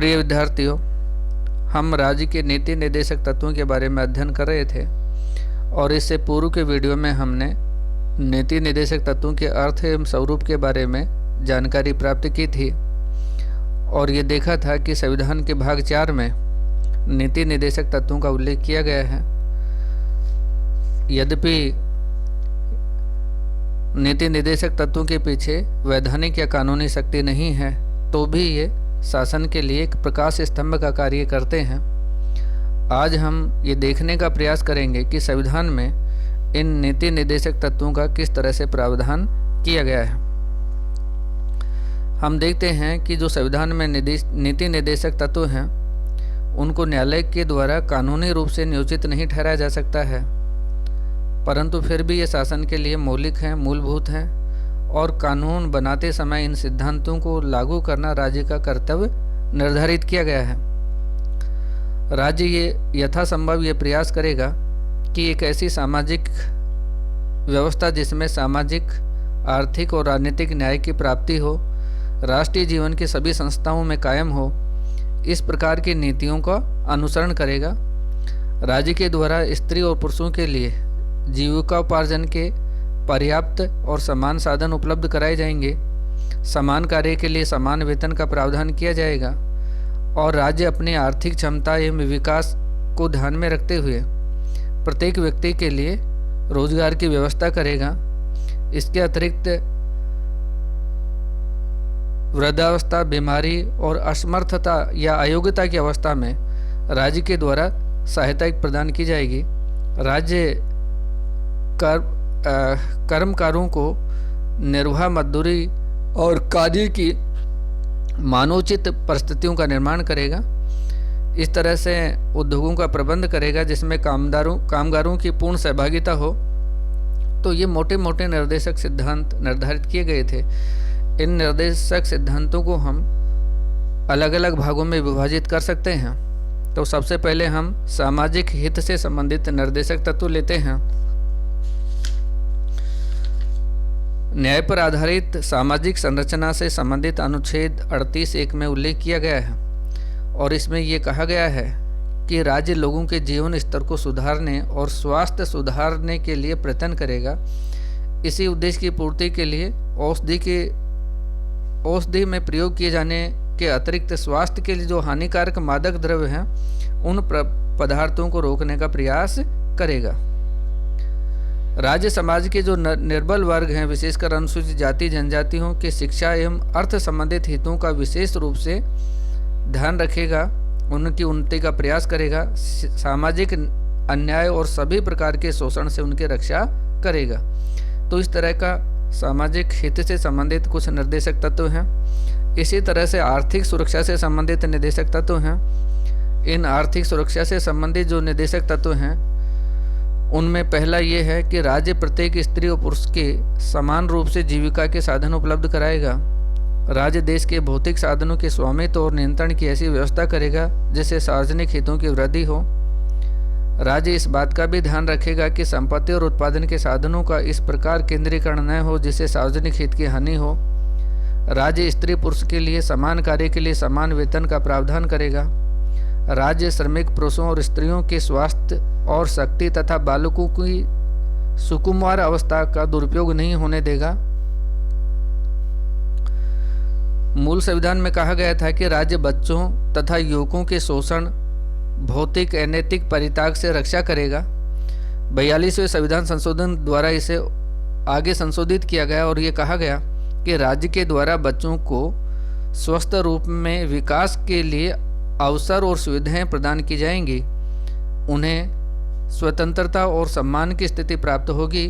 प्रिय विद्यार्थियों, हम राज्य के नीति निर्देशक तत्वों के बारे में अध्ययन कर रहे थे और इससे पूर्व के वीडियो में हमने नीति निर्देशक तत्वों के अर्थ एवं स्वरूप के बारे में जानकारी प्राप्त की थी और ये देखा था कि संविधान के भाग 4 में नीति निर्देशक तत्वों का उल्लेख किया गया है। यद्यपि नीति निर्देशक तत्वों के पीछे वैधानिक या कानूनी शक्ति नहीं है, तो भी ये शासन के लिए एक प्रकाश स्तंभ का कार्य करते हैं। आज हम ये देखने का प्रयास करेंगे कि संविधान में इन नीति निर्देशक तत्वों का किस तरह से प्रावधान किया गया है। हम देखते हैं कि जो संविधान में नीति निर्देशक तत्व हैं, उनको न्यायालय के द्वारा कानूनी रूप से नियोजित नहीं ठहराया जा सकता है, परंतु फिर भी ये शासन के लिए मौलिक हैं, मूलभूत हैं और कानून बनाते समय इन सिद्धांतों को लागू करना राज्य का कर्तव्य निर्धारित किया गया है। राज्य ये यथासंभव ये प्रयास करेगा कि एक ऐसी सामाजिक व्यवस्था जिसमें सामाजिक, आर्थिक और राजनीतिक न्याय की प्राप्ति हो, राष्ट्रीय जीवन की सभी संस्थाओं में कायम हो, इस प्रकार की नीतियों का अनुसरण करेगा। राज्य के द्वारा स्त्री और पुरुषों के लिए जीविकोपार्जन के पर्याप्त और समान साधन उपलब्ध कराए जाएंगे। समान कार्य के लिए समान वेतन का प्रावधान किया जाएगा और राज्य अपनी आर्थिक क्षमता एवं विकास को ध्यान में रखते हुए प्रत्येक व्यक्ति के लिए रोजगार की व्यवस्था करेगा। इसके अतिरिक्त वृद्धावस्था, बीमारी और असमर्थता या अयोग्यता की अवस्था में राज्य के द्वारा सहायता प्रदान की जाएगी। राज्य कर्मकारों को निर्वाह मजदूरी और कार्य की मानवोचित परिस्थितियों का निर्माण करेगा। इस तरह से उद्योगों का प्रबंध करेगा जिसमें कामगारों की पूर्ण सहभागिता हो। तो ये मोटे मोटे निर्देशक सिद्धांत निर्धारित किए गए थे। इन निर्देशक सिद्धांतों को हम अलग अलग भागों में विभाजित कर सकते हैं। तो सबसे पहले हम सामाजिक हित से संबंधित निर्देशक तत्व लेते हैं। न्याय पर आधारित सामाजिक संरचना से संबंधित अनुच्छेद 38(1) में उल्लेख किया गया है और इसमें ये कहा गया है कि राज्य लोगों के जीवन स्तर को सुधारने और स्वास्थ्य सुधारने के लिए प्रयत्न करेगा। इसी उद्देश्य की पूर्ति के लिए औषधि में प्रयोग किए जाने के अतिरिक्त स्वास्थ्य के लिए जो हानिकारक मादक द्रव्य हैं, उन पदार्थों को रोकने का प्रयास करेगा। राज्य समाज के जो निर्बल वर्ग हैं, विशेषकर अनुसूचित जाति जनजातियों के शिक्षा एवं अर्थ संबंधित हितों का विशेष रूप से ध्यान रखेगा, उनकी उन्नति का प्रयास करेगा, सामाजिक अन्याय और सभी प्रकार के शोषण से उनकी रक्षा करेगा। तो इस तरह का सामाजिक हित से संबंधित कुछ निर्देशक तत्व हैं। इसी तरह से आर्थिक सुरक्षा से संबंधित निर्देशक तत्व हैं। इन आर्थिक सुरक्षा से संबंधित जो निर्देशक तत्व हैं, उनमें पहला ये है कि राज्य प्रत्येक स्त्री और पुरुष के समान रूप से जीविका के साधन उपलब्ध कराएगा। राज्य देश के भौतिक साधनों के स्वामित्व और नियंत्रण की ऐसी व्यवस्था करेगा जिससे सार्वजनिक हितों की वृद्धि हो। राज्य इस बात का भी ध्यान रखेगा कि संपत्ति और उत्पादन के साधनों का इस प्रकार केंद्रीकरण न हो जिससे सार्वजनिक हित की हानि हो। राज्य स्त्री पुरुष के लिए समान कार्य के लिए समान वेतन का प्रावधान करेगा। राज्य श्रमिक पुरुषों और स्त्रियों के स्वास्थ्य और शक्ति तथा बालकों की सुकुमार अवस्था का दुरुपयोग नहीं होने देगा। मूल संविधान में कहा गया था कि राज्य बच्चों तथा युवकों के शोषण, भौतिक अनैतिक परित्याग से रक्षा करेगा। 42वें संविधान संशोधन द्वारा इसे आगे संशोधित किया गया और ये कहा गया कि राज्य के द्वारा बच्चों को स्वस्थ रूप में विकास के लिए अवसर और सुविधाएं प्रदान की जाएंगी। उन्हें स्वतंत्रता और सम्मान की स्थिति प्राप्त होगी।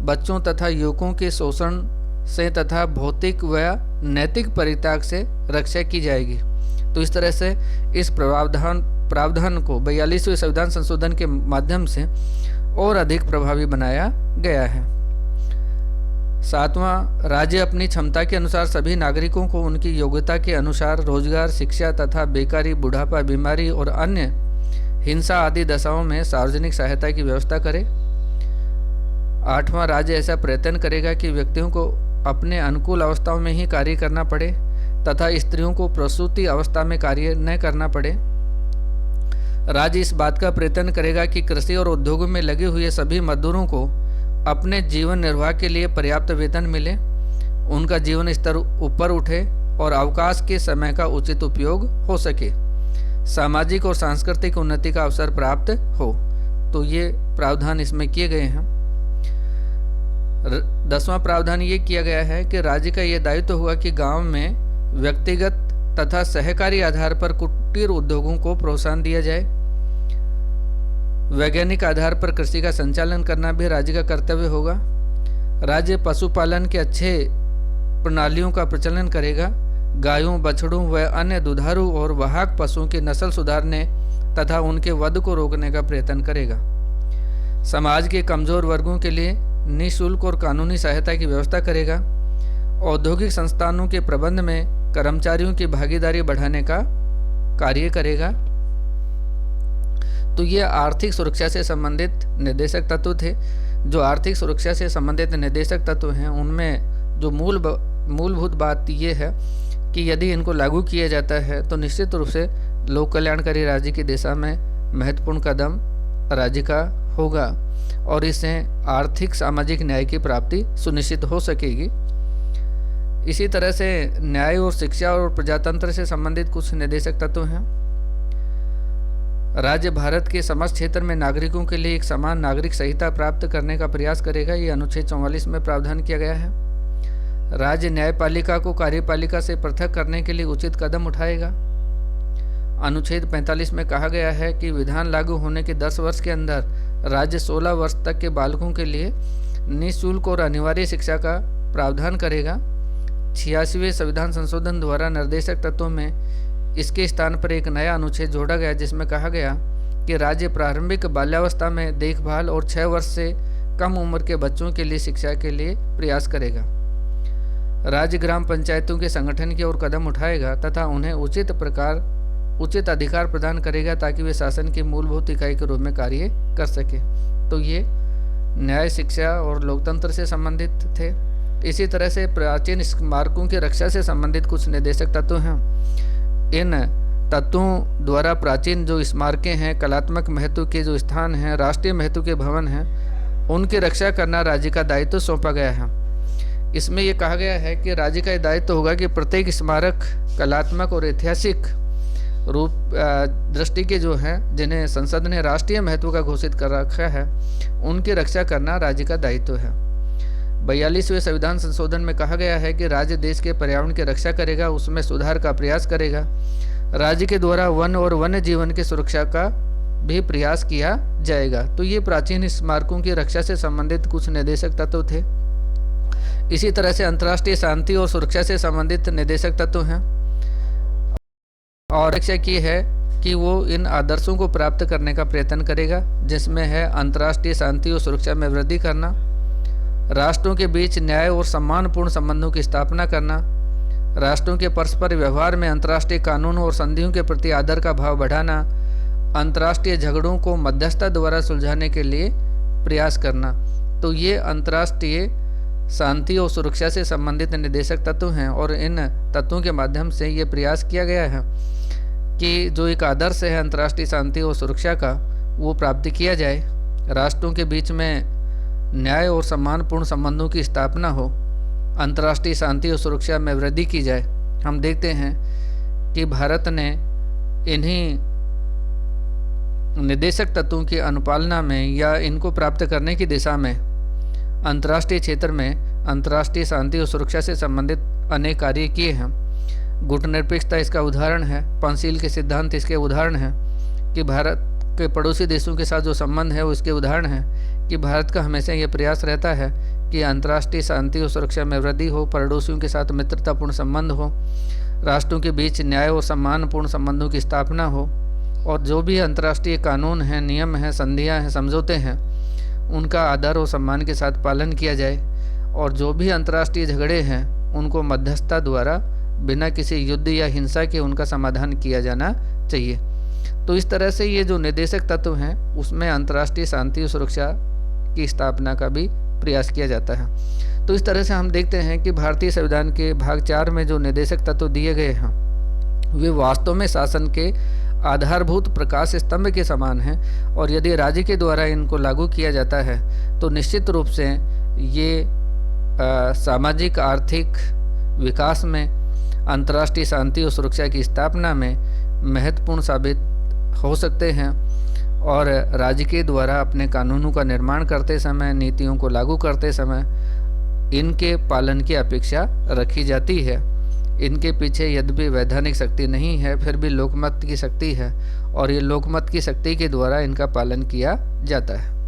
बच्चों तथा युवकों के शोषण से तथा भौतिक व नैतिक परित्याग से रक्षा की जाएगी। तो इस तरह से इस प्रावधान को 42वें संविधान संशोधन के माध्यम से और अधिक प्रभावी बनाया गया है। 7वां, राज्य अपनी क्षमता के अनुसार सभी नागरिकों को उनकी योग्यता के अनुसार रोजगार, शिक्षा तथा बेकारी, बुढ़ापा, बीमारी और अन्य हिंसा आदि दशाओं में सार्वजनिक सहायता की व्यवस्था करे। 8वां, राज्य ऐसा प्रयत्न करेगा कि व्यक्तियों को अपने अनुकूल अवस्थाओं में ही कार्य करना पड़े। तथा स्त्रियों को प्रसूति अवस्था में कार्य न करना पड़े। राज्य इस बात का प्रयत्न करेगा कि कृषि और उद्योगों में लगे हुए सभी मजदूरों को अपने जीवन निर्वाह के लिए पर्याप्त वेतन मिले, उनका जीवन स्तर ऊपर उठे और अवकाश के समय का उचित उपयोग हो सके, सामाजिक और सांस्कृतिक उन्नति का अवसर प्राप्त हो। तो ये प्रावधान इसमें किए गए हैं। 10वां प्रावधान ये किया गया है कि राज्य का यह दायित्व हुआ कि गांव में व्यक्तिगत तथा सहकारी आधार पर कुटीर उद्योगों को प्रोत्साहन दिया जाए। वैज्ञानिक आधार पर कृषि का संचालन करना भी राज्य का कर्तव्य होगा। राज्य पशुपालन के अच्छे प्रणालियों का प्रचलन करेगा। गायों, बछड़ों व अन्य दुधारू और वाहक पशुओं की नस्ल सुधारने तथा उनके वध को रोकने का प्रयत्न करेगा। समाज के कमजोर वर्गों के लिए निःशुल्क और कानूनी सहायता की व्यवस्था करेगा। औद्योगिक संस्थानों के प्रबंध में कर्मचारियों की भागीदारी बढ़ाने का कार्य करेगा। तो ये आर्थिक सुरक्षा से संबंधित निर्देशक तत्व थे। जो आर्थिक सुरक्षा से संबंधित निर्देशक तत्व हैं उनमें जो मूलभूत बात ये है कि यदि इनको लागू किया जाता है तो निश्चित रूप से लोक कल्याणकारी राज्य की दिशा में महत्वपूर्ण कदम राज्य का होगा और इससे आर्थिक सामाजिक न्याय की प्राप्ति सुनिश्चित हो सकेगी। इसी तरह से न्याय और शिक्षा और प्रजातंत्र से संबंधित कुछ निर्देशक तत्व हैं। राज्य भारत के समस्त क्षेत्र में नागरिकों के लिए एक समान नागरिक संहिता प्राप्त करने का प्रयास करेगा। ये अनुच्छेद 44 में प्रावधान किया गया है। राज्य न्यायपालिका को कार्यपालिका से पृथक करने के लिए उचित कदम उठाएगा। अनुच्छेद 45 में कहा गया है कि विधान लागू होने के 10 वर्ष के अंदर राज्य 16 वर्ष तक के बालकों के लिए निःशुल्क और अनिवार्य शिक्षा का प्रावधान करेगा। 86वें संविधान संशोधन द्वारा निर्देशक तत्वों में इसके स्थान पर एक नया अनुच्छेद जोड़ा गया जिसमें कहा गया कि राज्य प्रारंभिक बाल्यावस्था में देखभाल और 6 वर्ष से कम उम्र के बच्चों के लिए शिक्षा के लिए प्रयास करेगा। राज्य ग्राम पंचायतों के संगठन की ओर कदम उठाएगा तथा उन्हें उचित अधिकार प्रदान करेगा ताकि वे शासन की मूलभूत इकाई के रूप में कार्य कर सके। तो ये न्याय, शिक्षा और लोकतंत्र से संबंधित थे। इसी तरह से प्राचीन स्मारकों की रक्षा से संबंधित कुछ निर्देशक तत्व हैं। इन तत्वों द्वारा प्राचीन जो स्मारकें हैं, कलात्मक महत्व के जो स्थान हैं, राष्ट्रीय महत्व के भवन हैं, उनकी रक्षा करना राज्य का दायित्व सौंपा गया है। इसमें यह कहा गया है कि राज्य का दायित्व होगा कि प्रत्येक स्मारक कलात्मक और ऐतिहासिक रूप दृष्टि के जो हैं, जिन्हें संसद ने राष्ट्रीय महत्व का घोषित कर रखा है, उनकी रक्षा करना राज्य का दायित्व है। 42वें संविधान संशोधन में कहा गया है कि राज्य देश के पर्यावरण की रक्षा करेगा, उसमें सुधार का प्रयास करेगा। राज्य के द्वारा वन और वन्य जीवन की सुरक्षा का भी प्रयास किया जाएगा। तो ये प्राचीन स्मारकों की रक्षा से संबंधित कुछ निर्देशक तत्व थे। इसी तरह से अंतर्राष्ट्रीय शांति और सुरक्षा से संबंधित निर्देशक तत्व हैं और रक्षा की है कि वो इन आदर्शों को प्राप्त करने का प्रयत्न करेगा, जिसमें है अंतर्राष्ट्रीय शांति और सुरक्षा में वृद्धि करना, राष्ट्रों के बीच न्याय और सम्मानपूर्ण संबंधों की स्थापना करना, राष्ट्रों के परस्पर व्यवहार में अंतर्राष्ट्रीय कानून और संधियों के प्रति आदर का भाव बढ़ाना, अंतर्राष्ट्रीय झगड़ों को मध्यस्थता द्वारा सुलझाने के लिए प्रयास करना। तो ये अंतर्राष्ट्रीय शांति और सुरक्षा से संबंधित निर्देशक तत्व हैं और इन तत्वों के माध्यम से ये प्रयास किया गया है कि जो एक आदर्श है अंतर्राष्ट्रीय शांति और सुरक्षा का, वो प्राप्त किया जाए। राष्ट्रों के बीच में न्याय और सम्मानपूर्ण संबंधों की स्थापना हो, अंतर्राष्ट्रीय शांति और सुरक्षा में वृद्धि की जाए। हम देखते हैं कि भारत ने इन्हीं निर्देशक तत्वों की अनुपालना में या इनको प्राप्त करने की दिशा में अंतर्राष्ट्रीय क्षेत्र में अंतर्राष्ट्रीय शांति और सुरक्षा से संबंधित अनेक कार्य किए हैं। गुटनिरपेक्षता इसका उदाहरण है, पंचशील के सिद्धांत इसके उदाहरण हैं कि भारत के पड़ोसी देशों के साथ जो संबंध है वो इसके उदाहरण है कि भारत का हमेशा ये प्रयास रहता है कि अंतर्राष्ट्रीय शांति और सुरक्षा में वृद्धि हो, पड़ोसियों के साथ मित्रतापूर्ण संबंध हो, राष्ट्रों के बीच न्याय और सम्मानपूर्ण संबंधों की स्थापना हो और जो भी अंतर्राष्ट्रीय कानून हैं, नियम हैं, संधियाँ हैं, समझौते हैं, उनका आदर और सम्मान के साथ पालन किया जाए और जो भी अंतर्राष्ट्रीय झगड़े हैं उनको मध्यस्थता द्वारा बिना किसी युद्ध या हिंसा के उनका समाधान किया जाना चाहिए। तो इस तरह से ये जो निर्देशक तत्व हैं उसमें अंतर्राष्ट्रीय शांति और सुरक्षा की स्थापना का भी प्रयास किया जाता है। तो इस तरह से हम देखते हैं कि भारतीय संविधान के भाग 4 में जो निर्देशक तत्व दिए गए हैं वे वास्तव में शासन के आधारभूत प्रकाश स्तंभ के समान हैं, और यदि राज्य के द्वारा इनको लागू किया जाता है तो निश्चित रूप से ये सामाजिक आर्थिक विकास में, अंतर्राष्ट्रीय शांति और सुरक्षा की स्थापना में महत्वपूर्ण साबित हो सकते हैं। और राज्य के द्वारा अपने कानूनों का निर्माण करते समय, नीतियों को लागू करते समय इनके पालन की अपेक्षा रखी जाती है। इनके पीछे यद्यपि वैधानिक शक्ति नहीं है, फिर भी लोकमत की शक्ति है, और ये लोकमत की शक्ति के द्वारा इनका पालन किया जाता है।